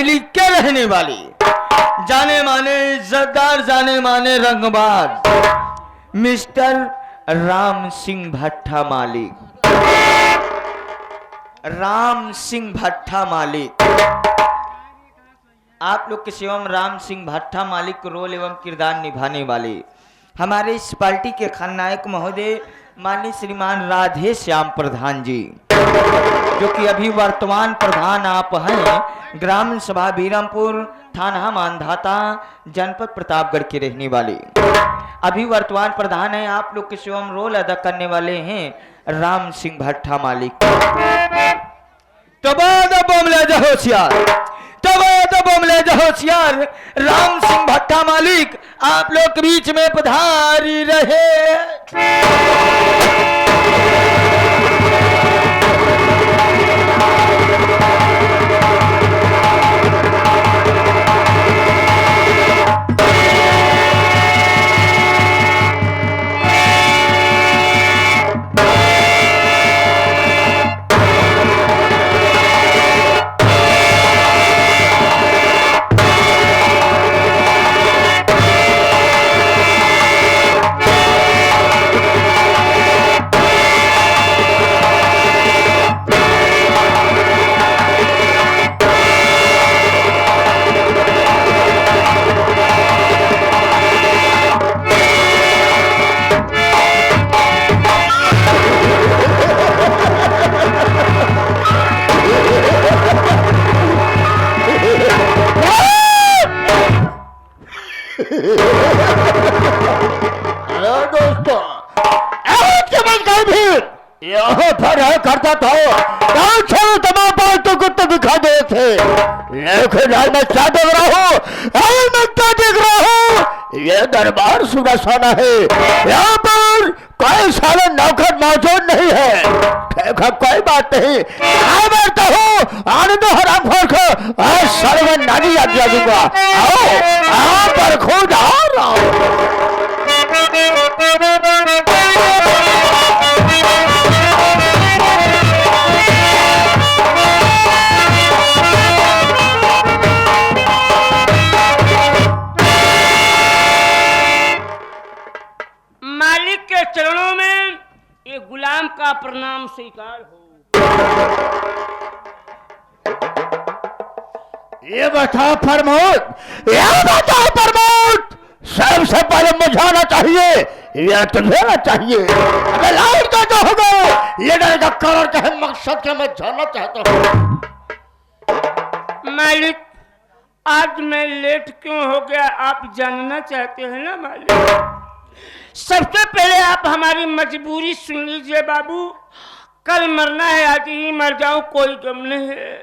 महली के रहने वाले जाने माने इज्जतदार, जाने माने रंगबाज मिस्टर राम सिंह भट्टा मालिक। राम सिंह भट्टा मालिक, आप लोग के सेवा में राम सिंह भट्टा मालिक को रोल एवं किरदार निभाने वाले हमारे इस पार्टी के खलनायक महोदय माननीय श्रीमान राधे श्याम प्रधान जी, जो कि अभी वर्तमान प्रधान आप हैं ग्राम सभा बीरमपुर, थाना मानधाता, जनपद प्रतापगढ़ के रहने वाले अभी वर्तमान प्रधान है। आप लोग के सेवा में रोल अदा करने वाले हैं राम सिंह भट्टा मालिक। होशियार राम सिंह भट्टा मालिक आप लोग के बीच में पधारी रहे। यहाँ पर है करता था तमाम पालतू कुत्ते दिखा दे थे, लेकिन आज मैं क्या देख रहा हूँ, मैं क्या देख रहा हूँ, ये दरबार सुनसान है, यहाँ पर कोई सारा नौकर मौजूद नहीं है। ठीक है, कोई बात नहीं, मैं बैठता हूँ आनंद हराम खोर को आज सर्व नानी याद दिया दूंगा। आओ यहाँ पर खुद आ रहा हूँ। चरणों में ये गुलाम का प्रणाम स्वीकार हो। ये बताओ प्रमोद, सबसे पहले मुझे आना चाहिए या तुझे आना चाहिए? अबे लाइट का जो हो गए ये डर का कारण क्या है, मकसद क्या मैं जानना चाहता हूँ। मालिक, आज मैं लेट क्यों हो गया आप जानना चाहते हैं ना मालिक? सबसे पहले आप हमारी मजबूरी सुन लीजिए बाबू। कल मरना है, आज ही मर जाऊं, कोई गम नहीं है।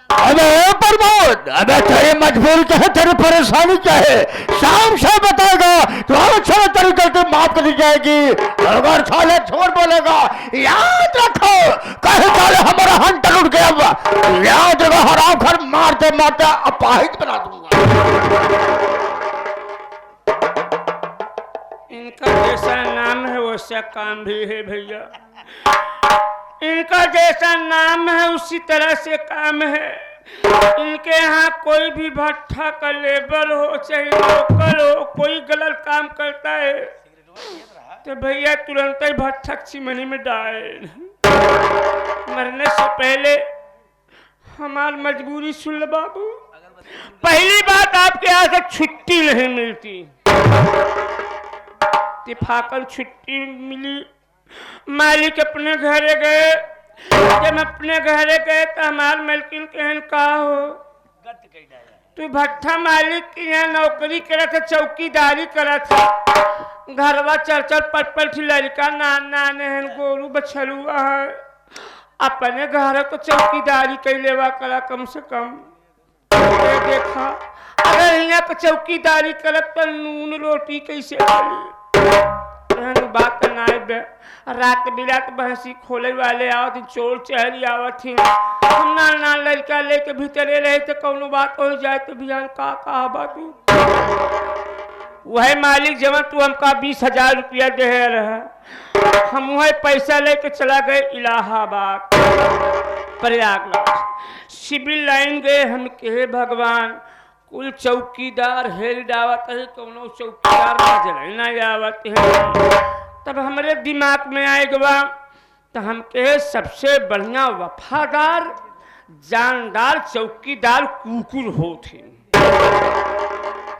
अबे प्रमोद, अबे तेरी मजबूरी क्या है, तेरी परेशानी क्या है, शाम से बताएगा तो अच्छा तरीके से माफ कर दी जाएगी। अगर साले झूठ बोलेगा याद रखो कहीं साले हमारा हंटर उठ गया, याद रखो हराम कर मारते मारते अपाहिज बना दूंगा। इनका जैसा नाम है वैसा काम भी है भैया, इनका जैसा नाम है उसी तरह से काम है। इनके यहाँ कोई भी भट्टा का लेबर हो चाहे लोकल हो, कोई गलत काम करता है तो भैया तुरंत ही भट्टा चिमनी में डाल। मरने से पहले हमारी मजबूरी सुन लो बाबू। पहली बात, आपके यहाँ से छुट्टी नहीं मिलती, इत्तेफाकन छुट्टी मिली। मालिक अपने घरे गए, जब अपने घरे गए तो हमारे मलकिन कहन का हो तू भट्टा मालिक की यहाँ नौकरी करा था, चौकीदारी करा था, घरवा चल चल पट लड़का नाना नहन गोरू बछलुआ है, अपने घर तो चौकीदारी कैलेवा करा कम से कम। देखा अगर यहाँ पे चौकीदारी करत तो नून रोटी कैसे खाली। बात ना रात बिरात भैंसी खोले वाले आवत, चोर चहरी आवत थी, ना लड़का लेके भीतरे रहे तो कौनो बात हो जाए तो बिहान का कहा बातू। वह मालिक जब तू हमका 20,000 रुपया दे रहा, हम वह पैसा लेके चला गए इलाहाबाद प्रयागराज। सिविल लाइन गए हम के भगवान कुल चौकीदार हेल डावत है कौनो चौकीदार नजर नहीं आवत है। तब हमारे दिमाग में आएगा तो हम के सबसे बढ़िया वफादार जानदार चौकीदार कुकुर होते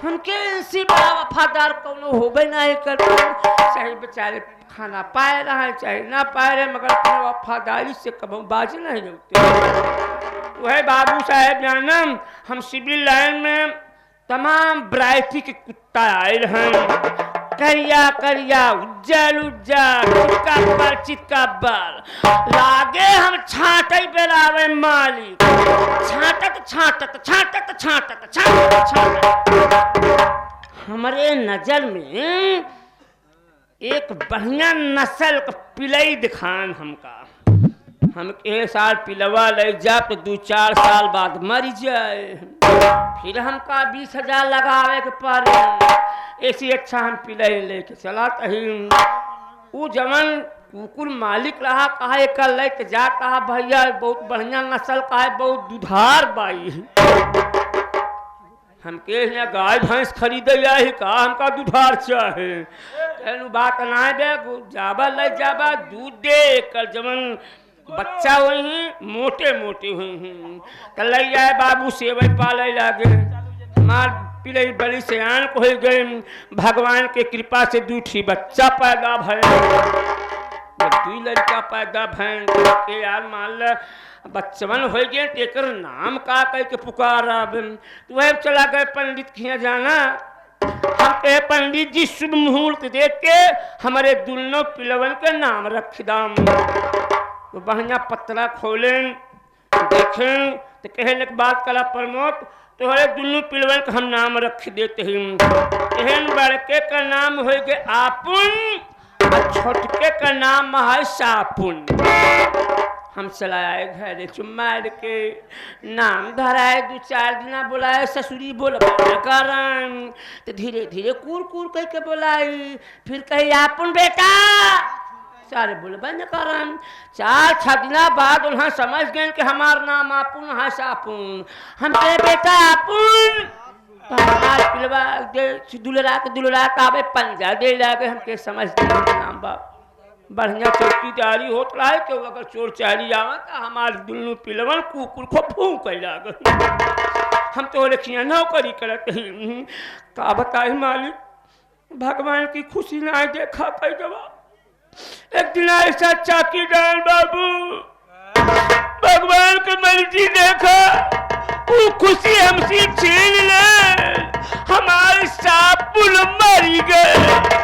हमके इसी बड़ा वफादार कौनो होबे नहीं करते चाहे बेचारे खाना पाए रहे चाहे ना पाए रहे मगर अपने वफादारी से कभी बाज नहीं होते। वह बाबू साहेब जानम हम सिविल लाइन में तमाम वैरायटी के कुत्ता आए हैं करिया करिया उज्जल उज्जल चिक्का बाल लागे हम छाटे बेलावे मालिक छाटत छाटत छाटत छाटत छाटत छाटत हमारे नजर में एक बढ़िया नस्ल का पिलई दिखान हमका हम के साल पिलवा ले जा तो 2-4 साल बाद मर जाए फिर हमका 20,000 लगावे के पड़े ऐसी अच्छा हम पिलई लेके चला कहीं वो जवन कुकुर मालिक रहा कहा कल ले तो जा कहा भैया बहुत बढ़िया नस्ल का है बहुत दुधार बाई हमके यहाँ गाय भैंस खरीदे ही कहा हमका दुधार चाहे कहलू बात ना दे जाबा ले जाबा दूध दे कर जवन बच्चा वही मोटे मोटे हुई कल जाए बाबू सेवई पाले लागे मार पिले बड़ी से आन को हो गए भगवान के कृपा से 2 बच्चा पैदा भय 2 लड़का पैदा भैन के यार मान ल बच्चवन हो गए तेकर नाम का कह के पुकारा तो वह चला गए पंडित खिया जाना हम कहे पंडित जी शुभ मुहूर्त देख के हमारे दोनों पिलवन के नाम रख दाम तो बढ़िया पतरा खोलें देखें तो कहने के बाद कला प्रमोद तो हमारे दोनों पिलवन का हम नाम रख देते हैं एहन बड़के का नाम हो गए आपुन और छोटके का नाम है सापुन हम चलाए घर चुमार के नाम धराए 2-4 दिन बुलाए ससुरी बोल कारण तो धीरे धीरे कूर कूर कह के बुलाई फिर कही आपुन बेटा सारे बोलबा न कारण 4-6 दिन बाद उन्हें समझ गए कि हमार नाम आपुन है सापुन हम कहे बेटा आपुन पिलवा दे दुलरा आवे पंजा दे लागे हमके समझ गए नाम बाप बढ़िया चौकीदारी होत रहा है कि अगर चोर चारी आवा तो हमारे दोनों पिलवन कुकुर को फूंक लाग हम तो रखिया नौकरी करत का बताए मालिक भगवान की खुशी ना देखा कई जवा एक दिन ऐसा चौकीदार बाबू भगवान की मर्जी देखा वो खुशी हमसे छीन ले हमारे सापुन मर गए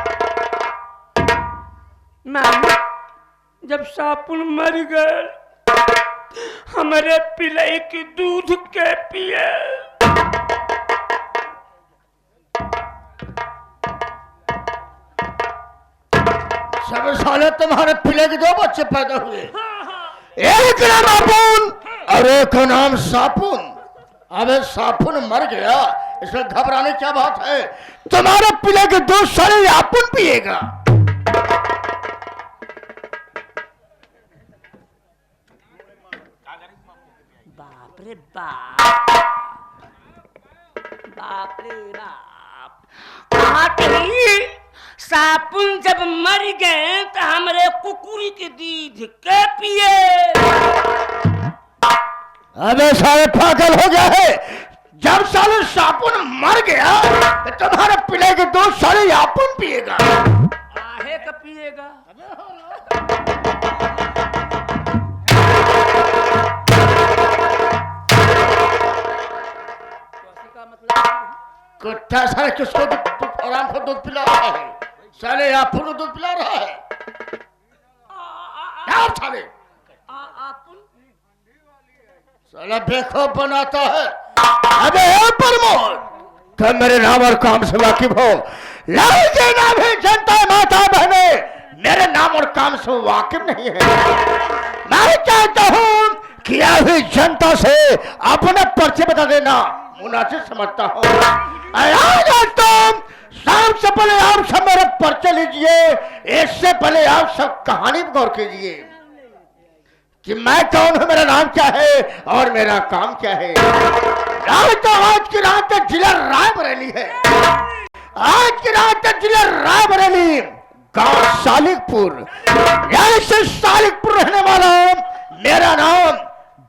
जब सापुन मर गए हमारे पिलई की दूध के पिए सब साले तुम्हारे पिले के 2 बच्चे पैदा हुए एक नाम आपुन और एक नाम सापुन। अबे सापुन मर गया इसमें घबराने क्या बात है तुम्हारे पिले के 2 साले आपुन पिएगा। बाप रे बाप बाप रे बाप कहा कही सापुन जब मर गए तो हमरे कुकुरी के दूध के पिए। अबे साले पागल हो गया है जब साले सापुन मर गया तो तुम्हारे पिले के 2 साले आपुन पिएगा। आहे का पिएगा कुत्ता साले किसको आराम से दूध पिला रहा है साले आपुन को दूध पिला रहा है क्या साले साला बेखौफ बनाता है। अबे प्रमोद तुम मेरे नाम और काम से वाकिफ हो लाल के नाम है जनता माता बहने मेरे नाम और काम से वाकिफ नहीं है। मैं चाहता हूँ कि अभी जनता से अपने पर्चे बता देना मुनासिब समझता हूँ। तुम सबसे पहले आप सब मेरे पर्चे लीजिए इससे पहले आप सब कहानी पर गौर कीजिए। कि मैं कौन हूं, मेरा नाम क्या है और मेरा काम क्या है। तो आज की रात तक जिला रायबरेली है। आज की रात तक जिला रायबरेली, गांव सालिकपुर, यहीं से सालिकपुर रहने वाला हूं। मेरा नाम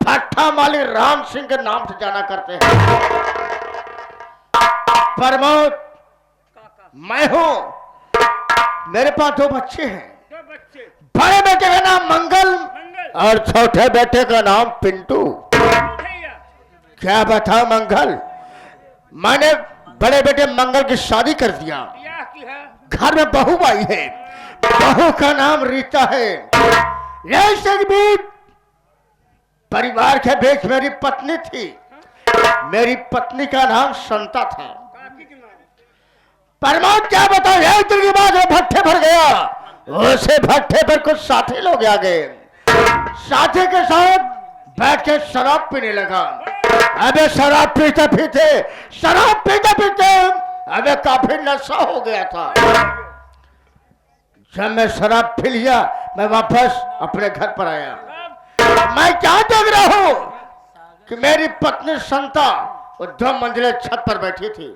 भट्टा माली राम सिंह के नाम से जाना करते हैं। प्रमोद मैं हूं। मेरे पास 2 बच्चे हैं। बड़े बेटे का नाम मंगल और छोटे बेटे का नाम पिंटू। क्या बताओ मंगल, मैंने बड़े बेटे मंगल की शादी कर दिया। घर में बहू आई है, बहू का नाम रीता है। ऐसे भी परिवार के बीच मेरी पत्नी थी। मेरी पत्नी का नाम संता था। प्रमोद क्या बताओ, एक दिन के बाद वो भट्ठे भर गया। उसे भट्ठे पर कुछ साथी लोग आ गए। साथी के साथ बैठ के शराब पीने लगा। अबे शराब पीते पीते अबे काफी नशा हो गया था। जब मैं शराब पी लिया, मैं वापस अपने घर पर आया। मैं क्या देख रहा हूं कि मेरी पत्नी संता वो 2 मंजिले छत पर बैठी थी।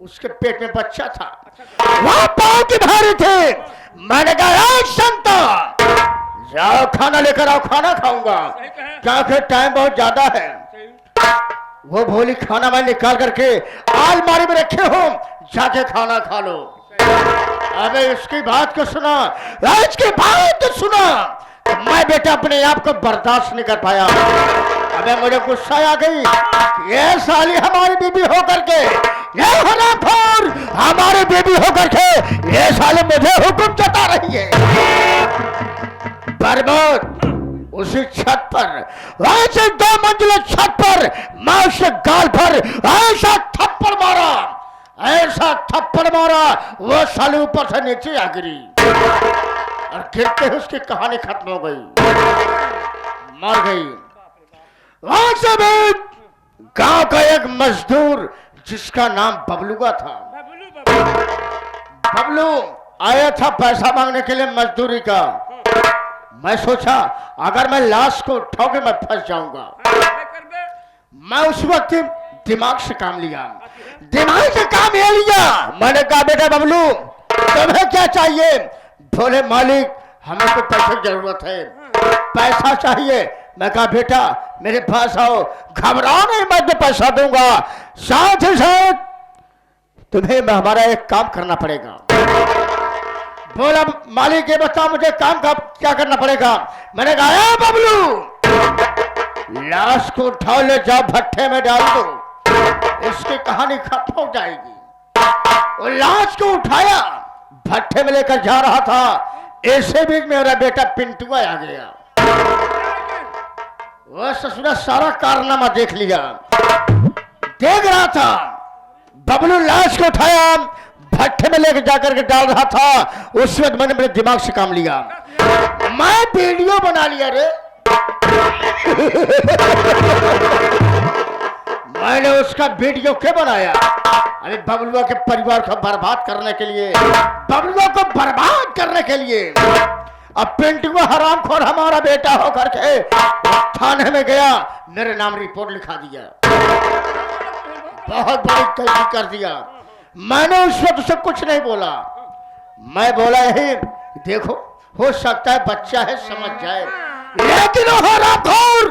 उसके पेट में बच्चा था, वहां पांव की भारी थे। मैंने कहा संता जाओ खाना लेकर आओ, खाना खाऊंगा क्योंकि टाइम बहुत ज्यादा है। वो बोली खाना मैं निकाल करके अलमारी में रखे हूं, जाके खाना खा लो। अबे इसकी बात को सुना, इसकी बात को सुना, मैं बेटा अपने आप को बर्दाश्त नहीं कर पाया। अबे मुझे गुस्सा आ गई, ये साली हमारी बीबी होकर के, ये हरामखोर हमारी बीबी होकर के ये साली मुझे हुक्म जता रही है। प्रमोद उसी छत पर, ऐसे 2 मंजिला छत पर मैं उसे गाल पर ऐसा थप्पड़ मारा, वो साली ऊपर से नीचे आ गिरी और गिरते ही उसकी कहानी खत्म हो गई, मर गई। वहां से भी गांव का एक मजदूर जिसका नाम बबलुआ था, बबलू आया था पैसा मांगने के लिए मजदूरी का। मैं सोचा अगर मैं लाश को उठाऊं मैं फंस जाऊंगा। मैं उस वक्त दिमाग से काम लिया। मैंने कहा बेटा बबलू तुम्हें क्या चाहिए? बोले मालिक हमें तो पैसे की जरूरत है, पैसा चाहिए। मैं कहा बेटा मेरे पास आओ, घबराओ नहीं, मैं तो पैसा दूंगा। साथ ही साथ तुम्हें हमारा एक काम करना पड़ेगा। बोला मालिक ये बताओ मुझे काम का क्या करना पड़ेगा? मैंने कहा बबलू लाश को उठाओ, ले जाओ भट्ठे में डाल दो, इसकी कहानी खत्म हो जाएगी। वो लाश को उठाया, भट्ठे में लेकर जा रहा था, ऐसे बीच मेरा बेटा पिंटुआ आ गया। वो ससुरा सारा कारनामा देख लिया, देख रहा था बबलू लाश को उठाया, भट्ठे में लेकर जाकर के डाल रहा था। उस वक्त मैंने मेरे दिमाग से काम लिया, मैं वीडियो बना लिया रे। मैंने उसका वीडियो क्यों बनाया? अरे बबलुआ के परिवार को बर्बाद करने के लिए, बबलुआ को बर्बाद करने के लिए। अब पिंटुआ हरामखोर हमारा बेटा होकर के थाने में गया, मेरे नाम रिपोर्ट लिखा दिया, बहुत बड़ी गलती कर दिया। मैंने उस वक्त उसे कुछ नहीं बोला, मैं बोला यही देखो हो सकता है बच्चा है समझ जाए, लेकिन हरामखोर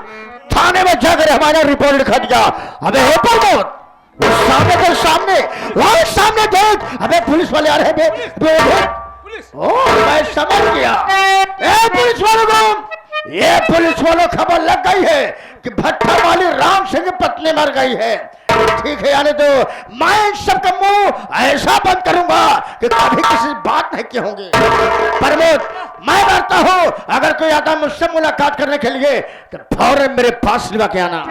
थाने में जाकर हमारा रिपोर्ट लिखा दिया। अबे हे प्रमोद सामने के सामने, वहां सामने देख, अबे पुलिस वाले आ रहे हैं। ओ मैं समझ गया, ए पुलिस वालों को, ये पुलिस वालों खबर लग गई है कि भट्टा वाली राम सिंह की पत्नी मर गई है। ठीक है, यानी तो मैं इन सबका मुंह ऐसा बंद करूंगा कि कभी किसी बात नहीं की होंगे। प्रमोद मैं डरता हूं, अगर कोई आता मुझसे मुलाकात करने के लिए तो फौरन मेरे पास लिवा के आना।